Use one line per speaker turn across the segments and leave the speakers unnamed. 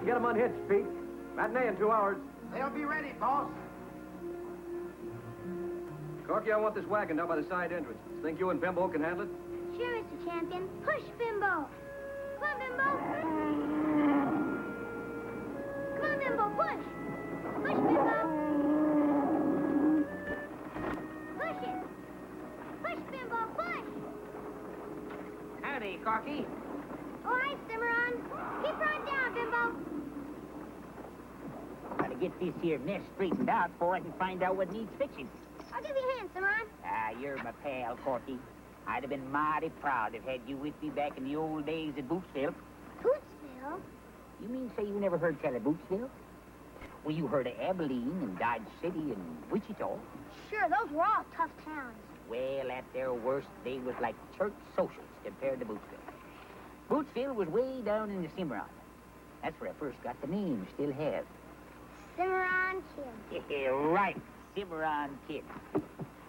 Get them unhitched, Pete. Matinee in 2 hours.
They'll be ready, boss.
Corky, I want this wagon down by the side entrance. Think you and Bimbo can handle it?
Sure, Mr. Champion. Push, Bimbo. Come on, Bimbo. Come on, Bimbo, push. Push, Bimbo. Push it. Push, Bimbo, push.
Howdy, Corky.
All right, Cimarron. Keep right down, Bimbo.
Gotta get this here mess straightened out before I can find out what needs fixing.
I'll give you a hand, Cimarron.
Ah, you're my pal, Corky. I'd have been mighty proud to have had you with me back in the old days at Bootsville.
Bootsville?
You mean say you never heard tell of Bootsville? Well, you heard of Abilene and Dodge City and Wichita.
Sure, those were all tough towns.
Well, at their worst, they was like church socials compared to Bootsville. Bootsville was way down in the Cimarron. That's where I first got the name, still have.
Cimarron Kid.
Yeah, right. Cimarron Kid.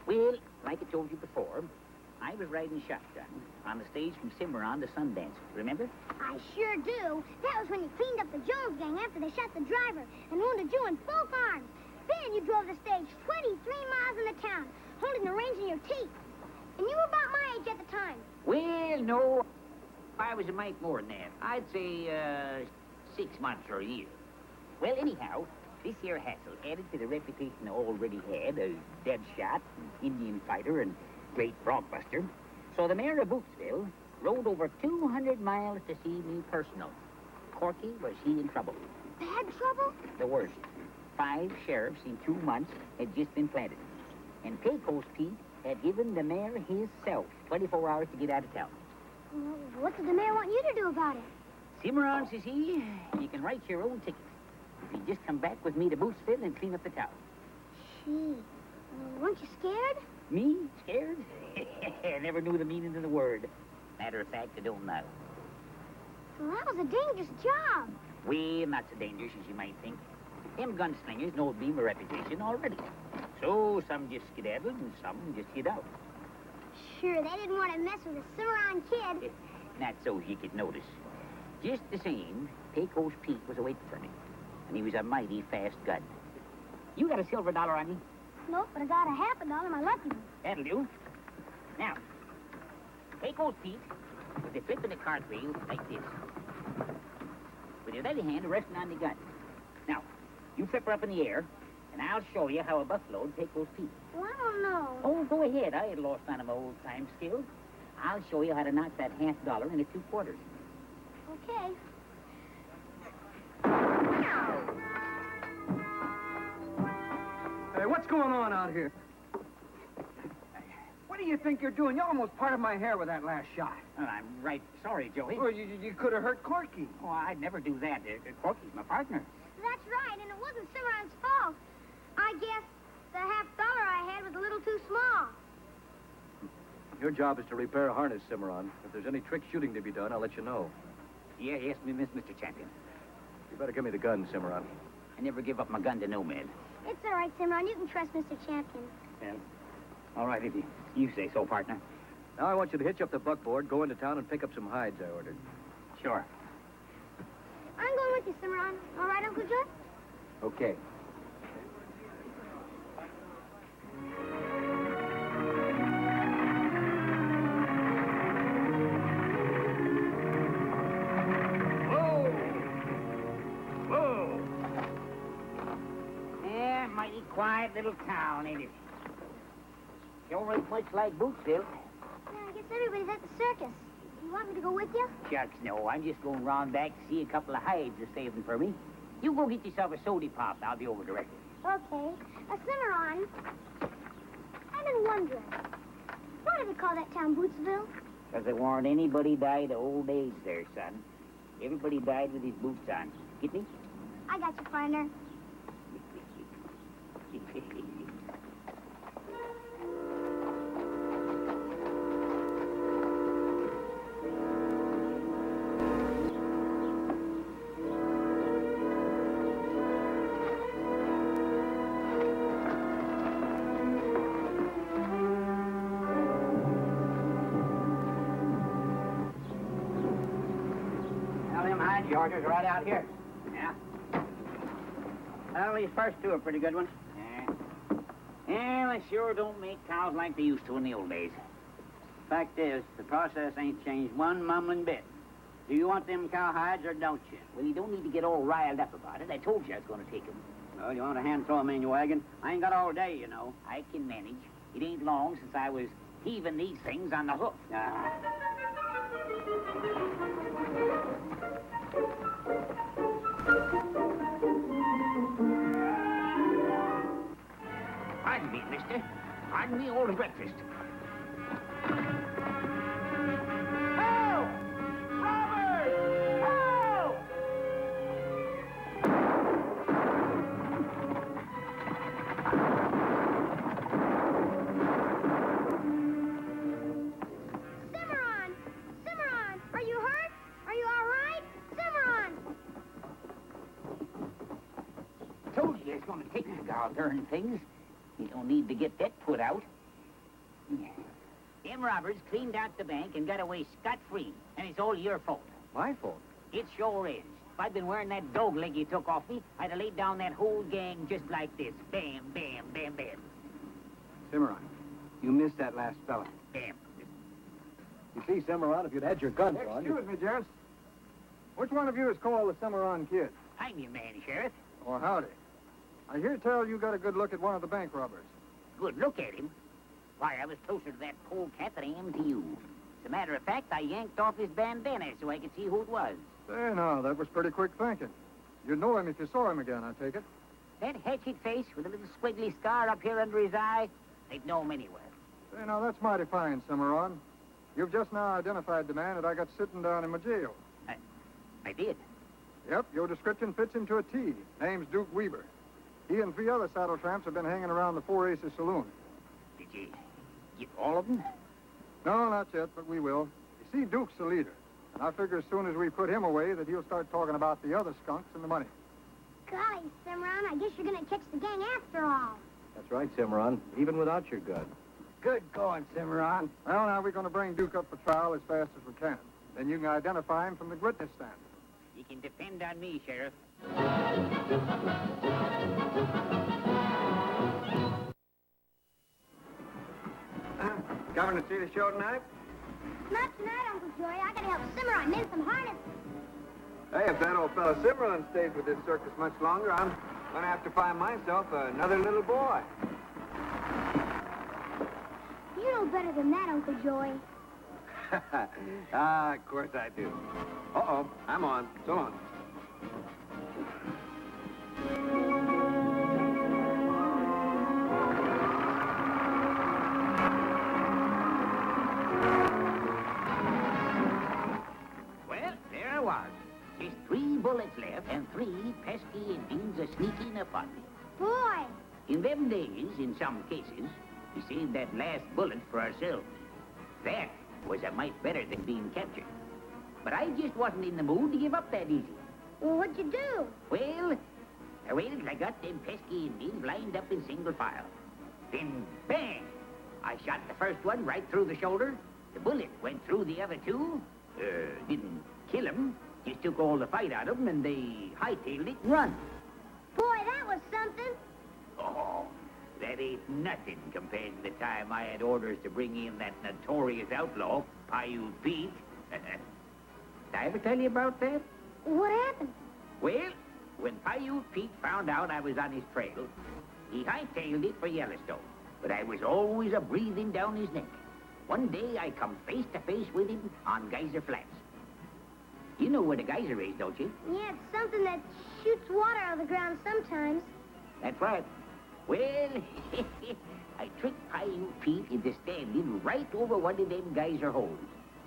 Well, like I told you before, I was riding shotgun on the stage from Cimarron to Sundance. Remember?
I sure do. That was when you cleaned up the Jones gang after they shot the driver and wounded you in both arms. Then you drove the stage 23 miles in the town, holding the reins in your teeth. And you were about my age at the time.
Well, no. I was a mite more than that. I'd say, 6 months or a year. Well, anyhow, this here hassle added to the reputation I already had as dead shot, and Indian fighter, and great bronc-buster. So the mayor of Bootsville rode over 200 miles to see me personal. Corky, was he in trouble?
Bad trouble?
The worst. 5 sheriffs in 2 months had just been planted. And Pecos Pete had given the mayor himself 24 hours to get out of town.
What did the mayor want you to do about it?
Cimarron, says he, you can write your own ticket. If you just come back with me to Bootsville and clean up the town.
Gee, weren't you scared?
Me? Scared? I never knew the meaning of the word. Matter of fact, I don't know.
Well, that was a dangerous job.
Well, not so dangerous as you might think. Them gunslingers know me my reputation already. So some just skedaddled and some just hid out.
Sure, they didn't want to mess with a Cimarron Kid.
Not so you could notice. Just the same, Pecos Pete was awaiting for me. And he was a mighty fast gun. You got a silver dollar on you?
Nope, but I got a $50 my lucky one.
That'll do. Now, Pecos Pete was a flipping the cartwheel like this. With your other hand resting on the gun. Now, you flip her up in the air, and I'll show you how a buffalo'd Pecos Pete.
Well, I don't know.
Oh, go ahead. I had lost on my old-time skills. I'll show you how to knock that $50 into 2 quarters.
Okay.
Hey, what's going on out here? What do you think you're doing? You almost parted my hair with that last shot.
Well, I'm right sorry, Joey.
Well, you could have hurt Corky.
Oh, I'd never do that. Corky's my partner.
That's right, and it wasn't Cimarron's fault. I guess the $50 I had was a little too small.
Your job is to repair a harness, Cimarron. If there's any trick shooting to be done, I'll let you know.
Yeah, yes, Mr. Champion.
You better give me the gun, Cimarron.
I never give up my gun to no man.
It's all right, Cimarron. You can trust Mr. Champion.
Well, all right, if you say so, partner.
Now I want you to hitch up the buckboard, go into town, and pick up some hides I ordered.
Sure.
I'm going with you, Cimarron. All right, Uncle George?
Okay.
Yeah, mighty quiet little town, ain't it? Sure ain't much like Bootsville.
Yeah, I guess everybody's at the circus. You want me to go with you?
Shucks, no. I'm just going round back to see a couple of hides they're saving for me. You go get yourself a soda pop. I'll be over directly.
Okay. Cimarron, I've been wondering, why do they call that town Bootsville?
Because there weren't anybody died of old age there, son. Everybody died with his boots on. Get me?
I got you, partner.
George's right out here.
Yeah. Well, these first two are pretty good ones.
Yeah, they sure don't make cows like they used to in the old days.
Fact is, the process ain't changed one mumbling bit. Do you want them cow hides or don't you?
Well, you don't need to get all riled up about it. I told you I was going to take them.
Well, you want to hand throw 'em in your wagon? I ain't got all day, you know.
I can manage. It ain't long since I was heaving these things on the hook. Pardon me, mister. Pardon me all the breakfast. Help! Robbers! Help!
Cimarron! Cimarron! Are you hurt? Are you all right? Cimarron!
Told you it's going to take the darn things. You don't need to get that put out. Yeah. Them robbers cleaned out the bank and got away scot-free, and it's all your fault.
My fault?
It sure is. If I'd been wearing that dog leg you took off me, I'd have laid down that whole gang just like this. Bam, bam, bam, bam.
Cimarron, you missed that last fella.
Bam.
You see, Cimarron, if you'd had your gun drawn...
Excuse me, gents. Which one of you is called the Cimarron Kid?
I'm your man, Sheriff.
Oh, howdy. I hear tell you got a good look at one of the bank robbers.
Good look at him. Why, I was closer to that polecat than I am to you. As a matter of fact, I yanked off his bandana so I could see who it was.
Say, now, that was pretty quick thinking. You'd know him if you saw him again, I take it.
That hatchet face with a little squiggly scar up here under his eye, they'd know him anywhere.
Say, now, that's mighty fine, Cimarron. You've just now identified the man that I got sitting down in my jail.
I did.
Yep, your description fits him to a T. Name's Duke Weber. He and 3 other saddle tramps have been hanging around the Four Aces Saloon.
Did you get all of them?
No, not yet, but we will. You see, Duke's the leader. And I figure as soon as we put him away that he'll start talking about the other skunks and the money.
Golly, Cimarron, I guess you're going to catch the gang after all.
That's right, Cimarron, even without your gun.
Good going, Cimarron. Well, now we're going to bring Duke up for trial as fast as we can. Then you can identify him from the witness stand.
You can depend on me, Sheriff.
Coming to see the show tonight?
Not tonight, Uncle Joy. I got to help Cimarron mend some harnesses.
Hey, if that old fellow Cimarron stays with this circus much longer, I'm going to have to find myself another little boy.
You know better than that, Uncle Joy.
Of course I do. Uh-oh, I'm on. So long.
Well, there I was. Just 3 bullets left and 3 pesky Indians are sneaking up on me.
Boy,
In them days, in some cases, we saved that last bullet for ourselves. That was a mite better than being captured. But I just wasn't in the mood to give up that easy.
well, what'd you do?
Well, I waited till I got them pesky Indians lined up in single file. Then, bang! I shot the first one right through the shoulder. The bullet went through the other 2. Didn't kill 'em. Just took all the fight out of 'em, and they hightailed it and run.
Boy, that was something.
Oh, that ain't nothing compared to the time I had orders to bring in that notorious outlaw, Paiute Pete. Did I ever tell you about that?
What happened?
Well, when Paiute Pete found out I was on his trail, he hightailed it for Yellowstone. But I was always a-breathing down his neck. One day I come face to face with him on Geyser Flats. You know what a geyser is, don't you?
Yeah, it's something that shoots water out of the ground sometimes.
That's right. Well, I tricked Paiute Pete into standing right over one of them geyser holes.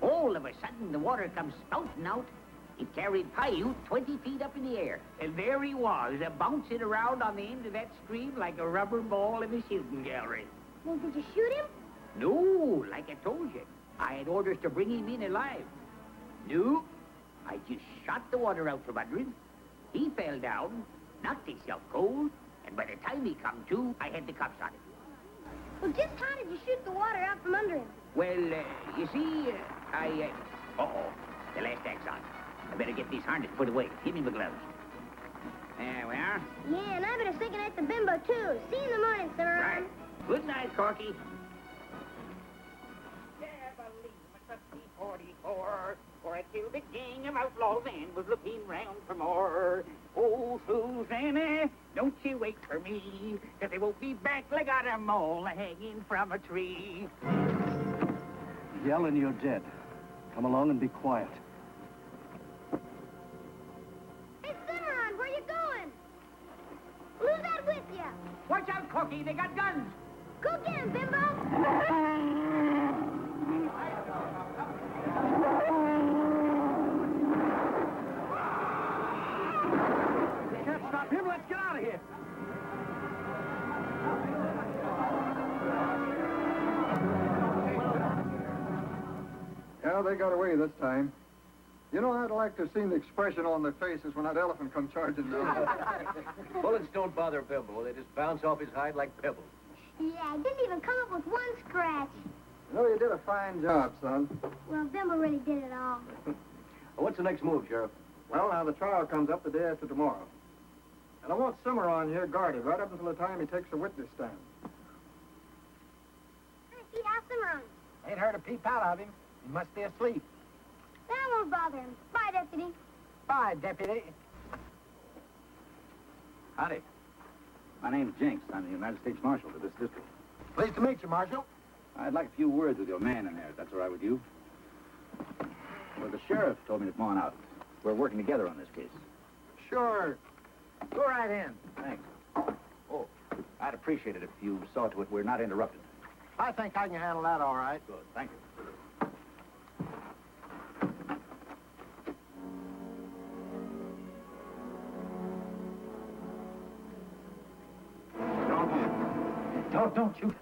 All of a sudden, the water comes spouting out. It carried Paiute 20 feet up in the air. And there he was, bouncing around on the end of that stream like a rubber ball in a shooting gallery.
Well, did you shoot him?
No, like I told you. I had orders to bring him in alive. No, I just shot the water out from under him. He fell down, knocked himself cold, and by the time he come to, I had the cops on him.
Well, just how did you shoot the water out from under him?
Well, you see, Uh-oh, the last act's on. I better get these harness put away. Give me my gloves. There we are.
Yeah, and I better say goodnight to Bimbo, too. See you in the morning, Cimarron.
Right. Good night, Corky. T-44, for I killed a gang of outlaws and was looking round for more. Oh, Susanna, don't you wait for me, 'cause they won't be back like I got 'em all hanging from a tree.
Yell and you're dead. Come along and be quiet.
Hey, Cimarron, where you going? Who's that with you?
Watch out, Corky, they got guns.
Go get him, Bimbo.
We can't stop him. Let's get out of here.
Yeah, they got away this time. You know, I'd like to have seen the expression on their faces when that elephant come charging down.
Bullets don't bother Bimbo. They just bounce off his hide like pebbles.
Yeah, I didn't even come up with one scratch.
You know, you did a fine job, son.
Well, Bimbo really did it all.
Well, what's the next move, Sheriff?
Well, now, the trial comes up the day after tomorrow. And I want Cimarron here guarded right up until the time he takes a witness stand.
Hey, see, how's Cimarron?
Ain't heard a peep out of him. He must be asleep.
That won't bother him. Bye, Deputy.
Bye, Deputy.
Howdy. My name's Jenks. I'm the United States Marshal for this district.
Pleased to meet you, Marshal.
I'd like a few words with your man in there, if that's all right with you. Well, the sheriff told me to come on out. We're working together on this case.
Sure. Go right in.
Thanks. Oh, I'd appreciate it if you saw to it we're not interrupted.
I think I can handle that all right.
Good. Thank you.
Don't shoot.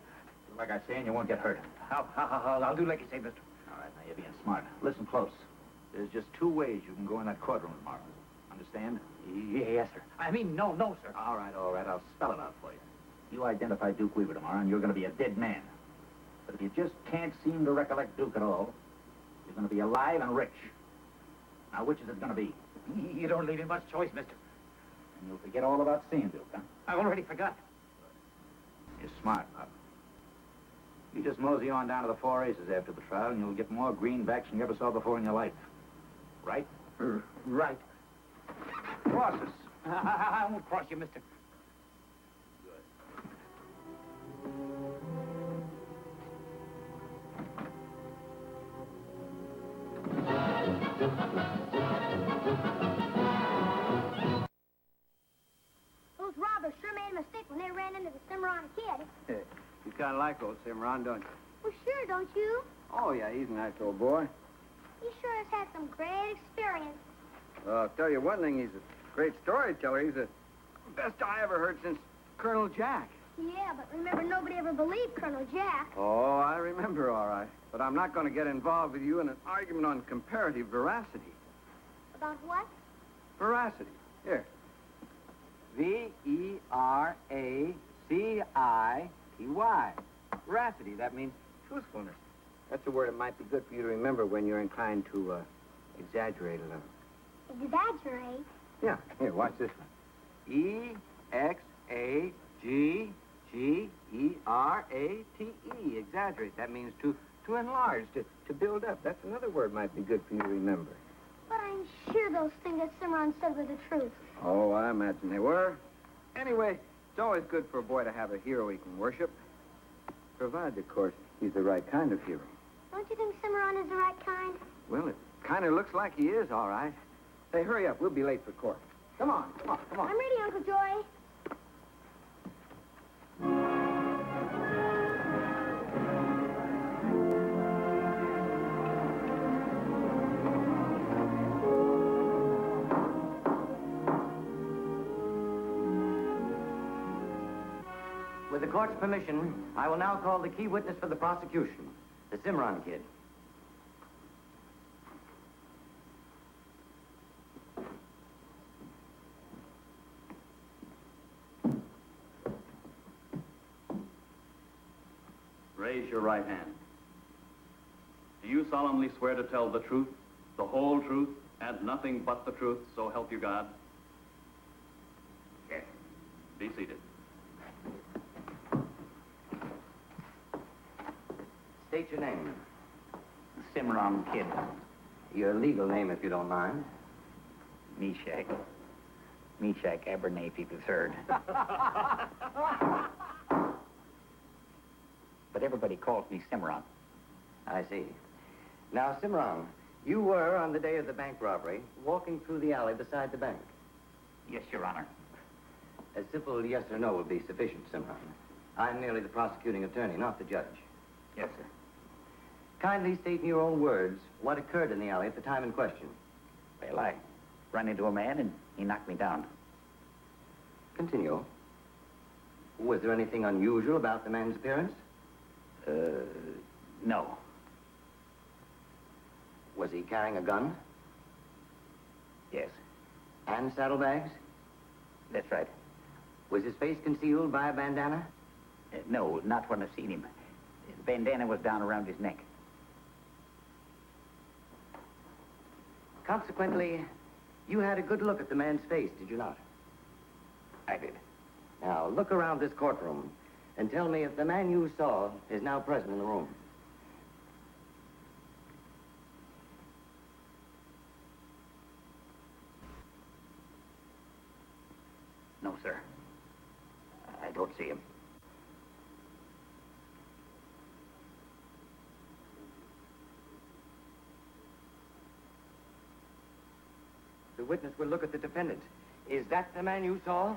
Like I say, and you won't get hurt.
I'll do like you say, mister.
All right, now you're being smart. Listen close. There's just two ways you can go in that courtroom tomorrow. Understand?
Yes, sir. I mean, no, sir.
All right. I'll spell it out for you. You identify Duke Weaver tomorrow, and you're going to be a dead man. But if you just can't seem to recollect Duke at all, you're going to be alive and rich. Now, which is it going to be?
You don't leave me much choice, mister.
And you'll forget all about seeing Duke, huh?
I already forgot.
You're smart, Pop. You just mosey on down to the 4 Aces after the trial, and you'll get more greenbacks than you ever saw before in your life. Right?
Right.
Cross us.
I won't cross you, mister.
Those robbers sure made a mistake when they ran into the Cimarron Kid.
You kind of like old Cimarron, don't you?
Well, sure, don't you?
Oh, yeah, he's a nice old boy.
He sure has had some great experience.
Well, I'll tell you one thing, he's a great storyteller. He's the best I ever heard since Colonel Jack.
Yeah, but remember, nobody ever believed Colonel Jack.
Oh, I remember, all right. But I'm not going to get involved with you in an argument on comparative veracity.
About what?
Veracity. Here.
Veracity. Veracity, that means truthfulness. That's a word that might be good for you to remember when you're inclined to exaggerate a little.
Exaggerate?
Yeah, here, watch this one. Exaggerate. Exaggerate. That means to enlarge, to build up. That's another word might be good for you to remember.
But I'm sure those things that Cimarron said were the truth.
Oh, I imagine they were. Anyway, it's always good for a boy to have a hero he can worship.
Provided, of course, he's the right kind of hero.
Don't you think Cimarron is the right kind?
Well, it kind of looks like he is, all right. Hey, hurry up. We'll be late for court. Come on.
I'm ready, Uncle Joy.
With the court's permission, I will now call the key witness for the prosecution, the Cimarron Kid.
Raise your right hand. Do you solemnly swear to tell the truth, the whole truth, and nothing but the truth, so help you God?
your name?
Cimarron Kid.
Your legal name, if you don't mind.
Meshach. Meshach Abernathy III. But everybody calls me Cimarron.
I see. Now, Cimarron, you were, on the day of the bank robbery, walking through the alley beside the bank.
Yes, Your Honor.
A simple yes or no will be sufficient, Cimarron. I'm merely the prosecuting attorney, not the judge.
Yes, sir.
Kindly state in your own words what occurred in the alley at the time in question.
Well, I run into a man and he knocked me down.
Continue. Was there anything unusual about the man's appearance?
No.
Was he carrying a gun?
Yes,
And saddlebags?
that's right.
Was his face concealed by a bandana?
No, not when I seen him. His bandana was down around his neck.
Consequently, you had a good look at the man's face, did you not?
I did.
Now, look around this courtroom and tell me if the man you saw is now present in the room.
No, sir. I don't see him.
The witness will look at the defendant. Is that the man you saw?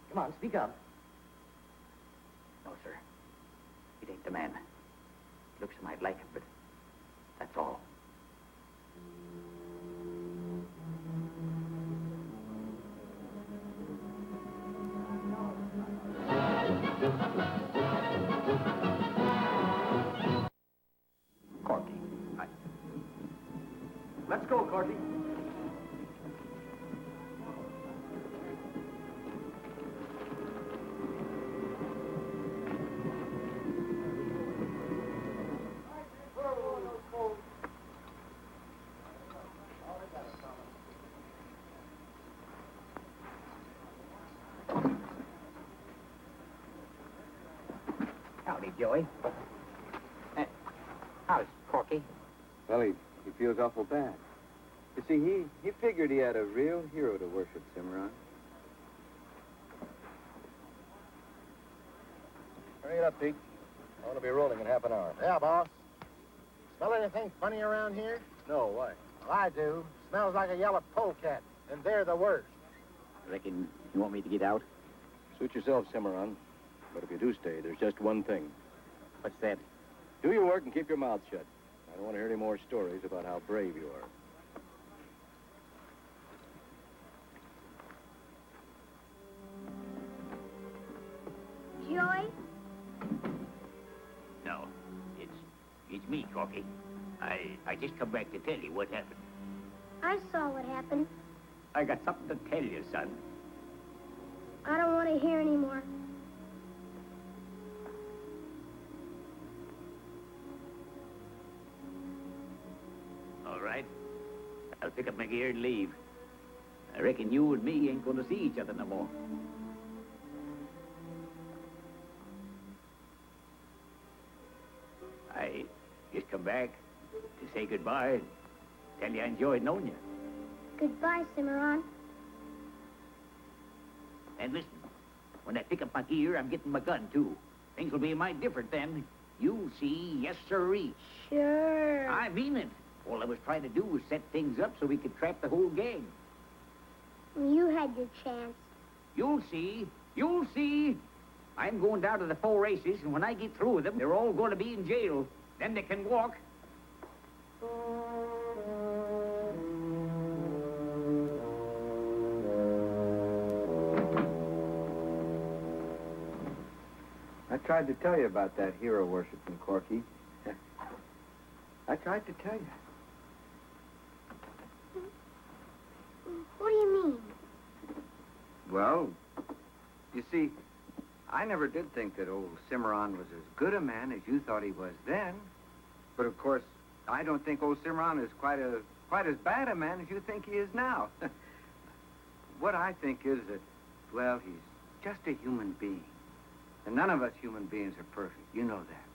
Come on, speak up.
No, sir. It ain't the man. Looks might like him, but that's all. Corky.
Let's go, Corky.
Howdy, Joey. How's Corky?
Well, he feels awful bad. You see, he figured he had a real hero to worship, Cimarron.
Hurry it up, Pete. I want to be rolling in half an hour. Yeah, boss. Smell anything funny around here? No, why? Well, I do. Smells like a yellow polecat, and they're the worst.
Reckon you want me to get out?
Suit yourself, Cimarron. But if you do stay, there's just one thing.
What's that?
Do your work and keep your mouth shut. I don't want to hear any more stories about how brave you are.
Joy?
No. It's me, Corky. I just come back to tell you what happened.
I saw what happened.
I got something to tell you, son.
I don't want to hear anymore.
All right. I'll pick up my gear and leave. I reckon you and me ain't gonna see each other no more. I just come back to say goodbye and tell you I enjoyed knowing you.
Goodbye, Cimarron.
And listen, when I pick up my gear, I'm getting my gun, too. Things will be a mite different then. You'll see, yes, sirree.
Sure.
I mean it. All I was trying to do was set things up so we could trap the whole gang.
You had your chance.
You'll see. You'll see. I'm going down to the 4 races, and when I get through with them, they're all going to be in jail. Then they can walk.
I tried to tell you about that hero worshiping, Corky. I tried to tell you.
What do you mean?
Well, you see, I never did think that old Cimarron was as good a man as you thought he was then. But of course, I don't think old Cimarron is quite as bad a man as you think he is now. What I think is that, well, he's just a human being. And none of us human beings are perfect. You know that.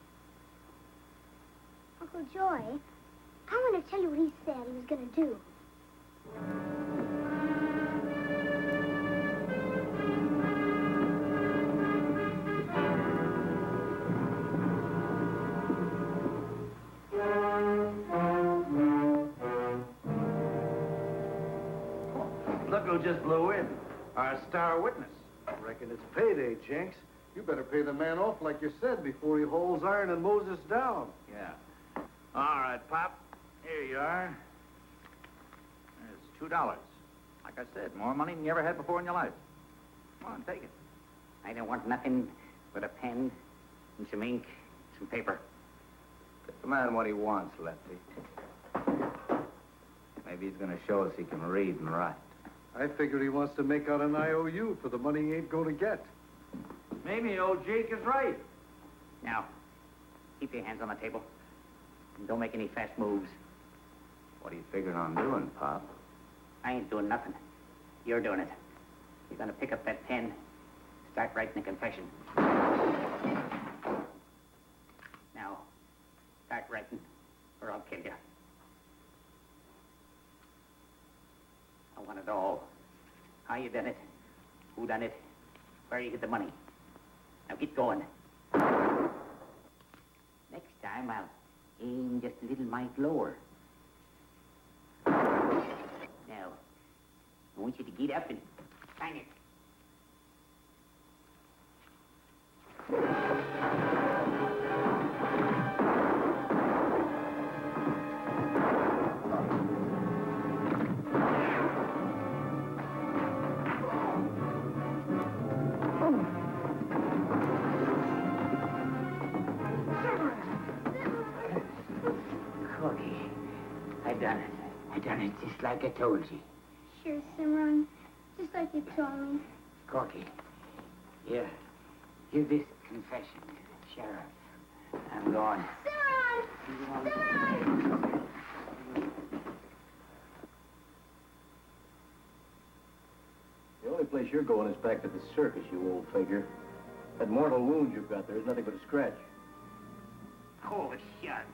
Uncle Joy, I want to tell you what he said he was going to do.
Look who just blew in. Our star witness.
I reckon it's payday, Jenks. You better pay the man off like you said before he hauls iron and Moses down.
Yeah. All right, Pop. Here you are. There's $2. Like I said, more money than you ever had before in your life. Come on, take it.
I don't want nothing but a pen and some ink, some paper.
Get the man what he wants, Lefty. Maybe he's going to show us he can read and write.
I figure he wants to make out an IOU for the money he ain't going to get.
Maybe old Jake is right.
Now, keep your hands on the table. And don't make any fast moves.
What are you figuring on doing, Pop?
I ain't doing nothing. You're doing it. You're gonna pick up that pen, start writing the confession. Now, start writing, or I'll kill you. I want it all. How you done it, who done it, where you get the money. Now get going. Next time I'll aim just a little mite lower. Now, I want you to get up and sign it. Corky, I done it. I done it just like I told you.
Sure, Cimarron. Just like you told me.
Corky, here, hear this confession, Sheriff. I'm going.
Cimarron! Cimarron!
The only place you're going is back to the circus, you old figure. That mortal wound you've got there is nothing but a scratch.
Oh, shucks.